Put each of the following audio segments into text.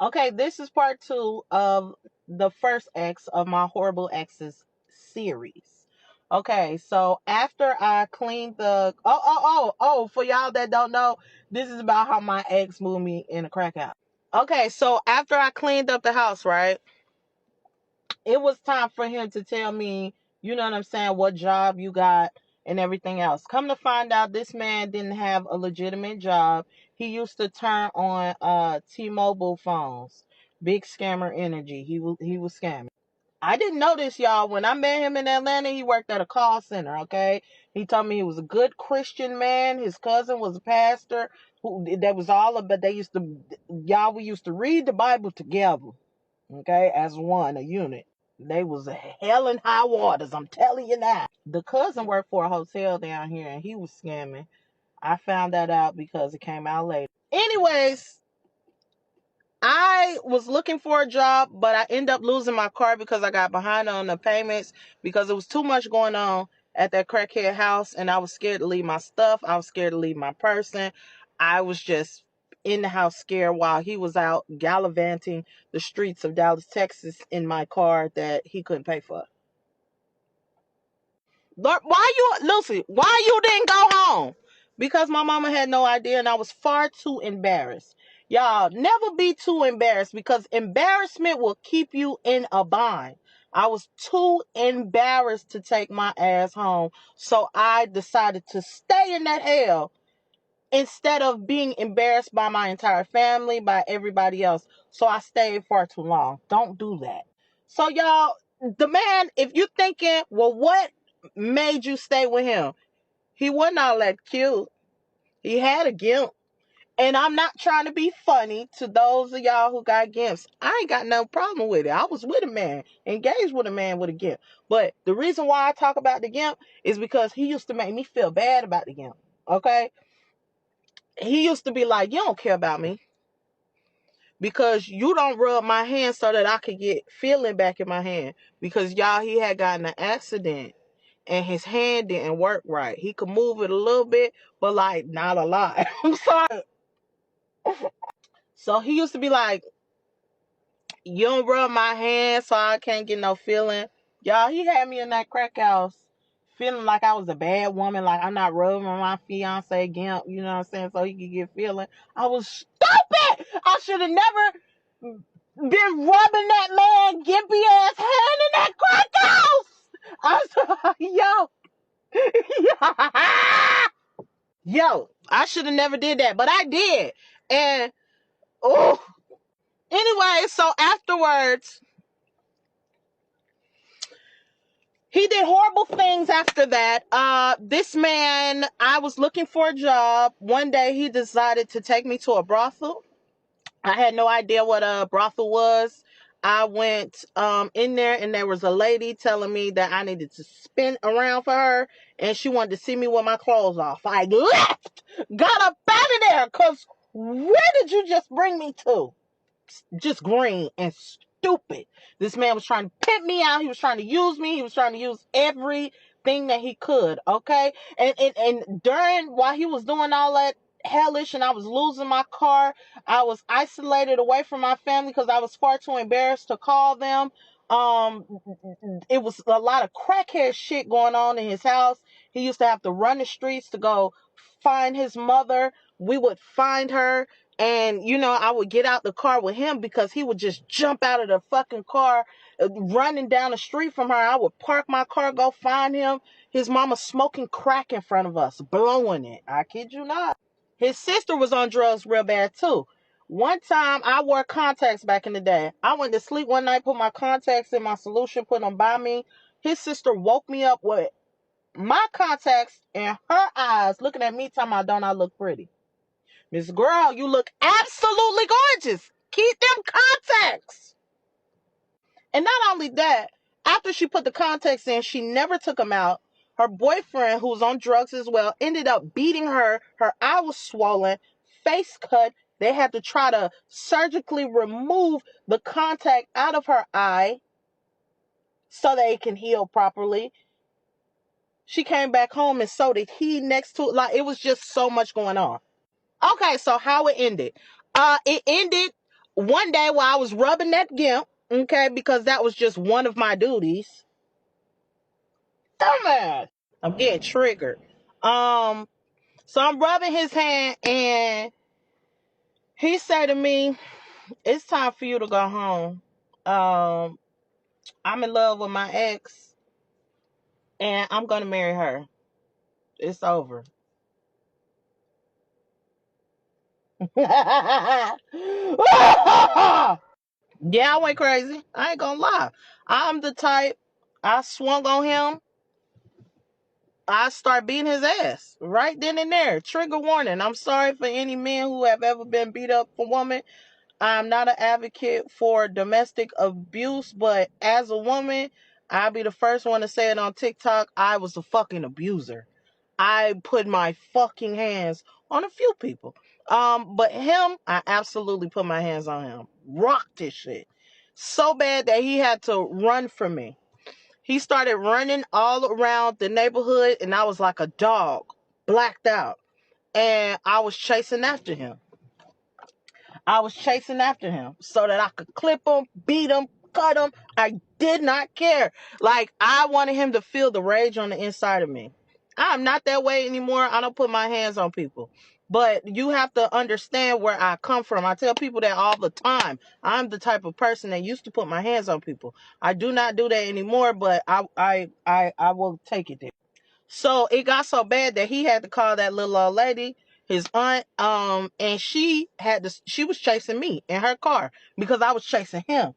Okay, this is part two of the first X of my Horrible Exes series. Okay, so after I cleaned for y'all that don't know, this is about how my ex moved me in a crack house. Okay, so after I cleaned up the house, right, it was time for him to tell me, you know what I'm saying, what job you got and everything else. Come to find out, this man didn't have a legitimate job. He used to turn on T-Mobile phones. Big scammer energy. He was scamming. I didn't know this, y'all. When I met him in Atlanta, he worked at a call center, okay? He told me he was a good Christian man. His cousin was a pastor. That was all about, we used to read the Bible together, okay, as one, a unit. They was a hell and high waters, I'm telling you now. The cousin worked for a hotel down here and he was scamming. I found that out because it came out later. Anyways, I was looking for a job, but I ended up losing my car because I got behind on the payments because it was too much going on at that crackhead house, and I was scared to leave my stuff. I was scared to leave my person. I was just in the house scared while he was out gallivanting the streets of Dallas, Texas in my car that he couldn't pay for. Lord, Lucy, why you didn't go home? Because my mama had no idea and I was far too embarrassed. Y'all, never be too embarrassed because embarrassment will keep you in a bind. I was too embarrassed to take my ass home. So I decided to stay in that hell instead of being embarrassed by my entire family, by everybody else. So I stayed far too long. Don't do that. So y'all, the man, if you thinking, well, what made you stay with him? He wasn't all that cute. He had a gimp. And I'm not trying to be funny to those of y'all who got gimps. I ain't got no problem with it. I was with a man, engaged with a man with a gimp. But the reason why I talk about the gimp is because he used to make me feel bad about the gimp. Okay? He used to be like, you don't care about me because you don't rub my hand so that I could get feeling back in my hand. Because y'all, he had gotten an accident and his hand didn't work right. He could move it a little bit, but like not a lot. I'm sorry. So he used to be like, you don't rub my hand so I can't get no feeling. Y'all, he had me in that crack house feeling like I was a bad woman, like I'm not rubbing my fiance gimp, you know what I'm saying, so he could get feeling. I was stupid. I should have never been rubbing that man gimpy ass hand in that crack house. I'm sorry, yo, I should have never did that, but I did. And oh, anyway, so afterwards, he did horrible things after that. This man, I was looking for a job. One day he decided to take me to a brothel. I had no idea what a brothel was. I went in there and there was a lady telling me that I needed to spin around for her and she wanted to see me with my clothes off. I left, got up out of there because where did you just bring me to? Just green and stupid. This man was trying to pimp me out. He was trying to use me. He was trying to use everything that he could. Okay. And during while he was doing all that hellish and I was losing my car, I was isolated away from my family because I was far too embarrassed to call them. Um, it was a lot of crackhead shit going on in his house. He used to have to run the streets to go find his mother. We would find her and, I would get out the car with him because he would just jump out of the fucking car, running down the street from her. I would park my car, go find him. His mama smoking crack in front of us, blowing it. I kid you not. His sister was on drugs real bad too. One time I wore contacts back in the day. I went to sleep one night, put my contacts in my solution, put them by me. His sister woke me up with my contacts in her eyes, looking at me, talking about, don't I look pretty? Miss Girl, you look absolutely gorgeous. Keep them contacts. And not only that, after she put the contacts in, she never took them out. Her boyfriend, who was on drugs as well, ended up beating her. Her eye was swollen, face cut. They had to try to surgically remove the contact out of her eye so that it can heal properly. She came back home and so did he next to it. Like, it was just so much going on. Okay, so how it ended. It ended one day while I was rubbing that gimp, okay, because that was just one of my duties. Dumbass. I'm getting triggered. So I'm rubbing his hand and he said to me, "It's time for you to go home. I'm in love with my ex and I'm gonna marry her. It's over." Yeah, I went crazy. I ain't gonna lie. I'm the type, I swung on him, I start beating his ass right then and there. Trigger warning. I'm sorry for any men who have ever been beat up for women. I'm not an advocate for domestic abuse, but as a woman, I'll be the first one to say it on TikTok. I was a fucking abuser. I put my fucking hands on a few people. But him, I absolutely put my hands on him. Rocked this shit. So bad that he had to run from me. He started running all around the neighborhood, and I was like a dog, blacked out. And I was chasing after him. I was chasing after him so that I could clip him, beat him, cut him. I did not care. Like, I wanted him to feel the rage on the inside of me. I'm not that way anymore. I don't put my hands on people. But you have to understand where I come from. I tell people that all the time. I'm the type of person that used to put my hands on people. I do not do that anymore, but I will take it there. So it got so bad that he had to call that little old lady, his aunt, and she was chasing me in her car because I was chasing him.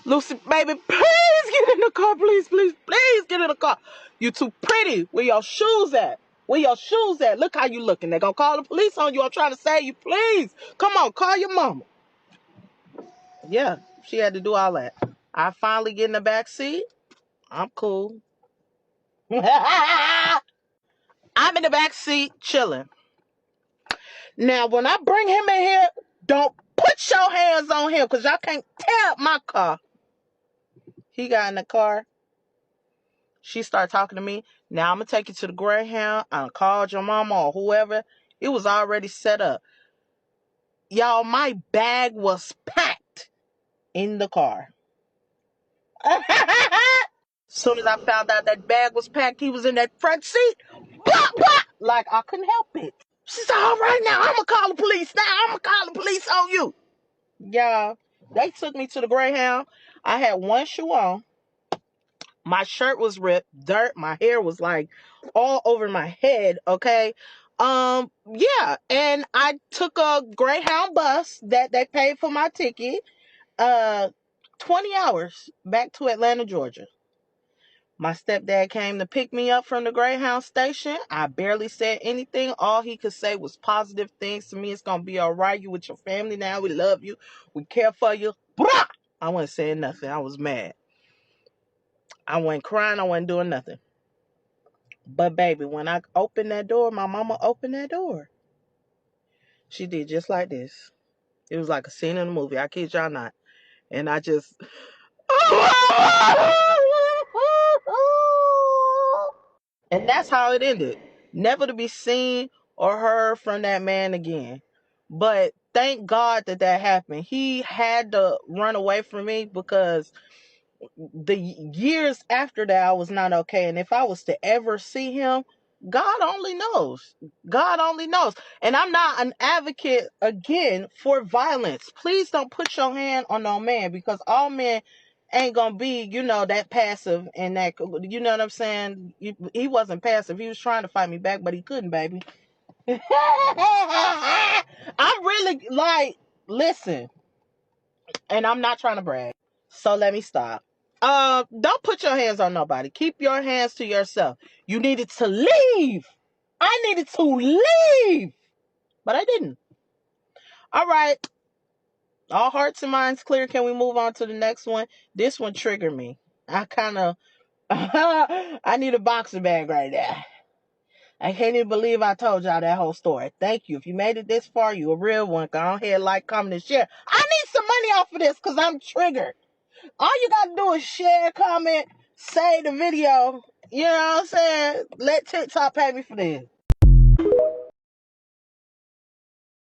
Lucy, baby, please get in the car, please, please, please get in the car. You too pretty. Where your shoes at? Where your shoes at? Look how you looking. They're gonna call the police on you. I'm trying to save you, please. Come on, call your mama. Yeah, she had to do all that. I finally get in the back seat. I'm cool. I'm in the back seat chilling. Now, when I bring him in here, don't put your hands on him because y'all can't tear up my car. He got in the car. She started talking to me. Now, I'm going to take you to the Greyhound. I called your mama or whoever. It was already set up. Y'all, my bag was packed in the car. Soon as I found out that bag was packed, he was in that front seat. Blah, blah, like I couldn't help it. She said, all right, now I'm going to call the police. Now I'm going to call the police on you. Yeah, they took me to the Greyhound. I had one shoe on. My shirt was ripped, dirt. My hair was like all over my head. Okay. Yeah, and I took a Greyhound bus that they paid for my ticket. 20 hours back to Atlanta, Georgia. My stepdad came to pick me up from the Greyhound station. I barely said anything. All he could say was positive things to me. It's going to be all right. You with your family now. We love you. We care for you. Blah! I wasn't saying nothing. I was mad. I wasn't crying. I wasn't doing nothing. But baby, when I opened that door, my mama opened that door. She did just like this. It was like a scene in a movie. I kid y'all not. And I just... And that's how it ended. Never to be seen or heard from that man again. But thank God that happened. He had to run away from me because the years after that I was not okay. And if I was to ever see him, God only knows. God only knows. And I'm not an advocate again for violence. Please don't put your hand on no man because all men ain't gonna be, that passive and that, you know what I'm saying? He wasn't passive. He was trying to fight me back, but he couldn't, baby. I'm really like, listen, and I'm not trying to brag. So let me stop. Don't put your hands on nobody. Keep your hands to yourself. You needed to leave. I needed to leave, but I didn't. All right. All hearts and minds clear. Can we move on to the next one? This one triggered me. I kind of, I need a boxing bag right now. I can't even believe I told y'all that whole story. Thank you. If you made it this far, you a real one. Go ahead, like, comment, and share. I need some money off of this because I'm triggered. All you gotta do is share, comment, save the video. You know what I'm saying? Let TikTok pay me for this.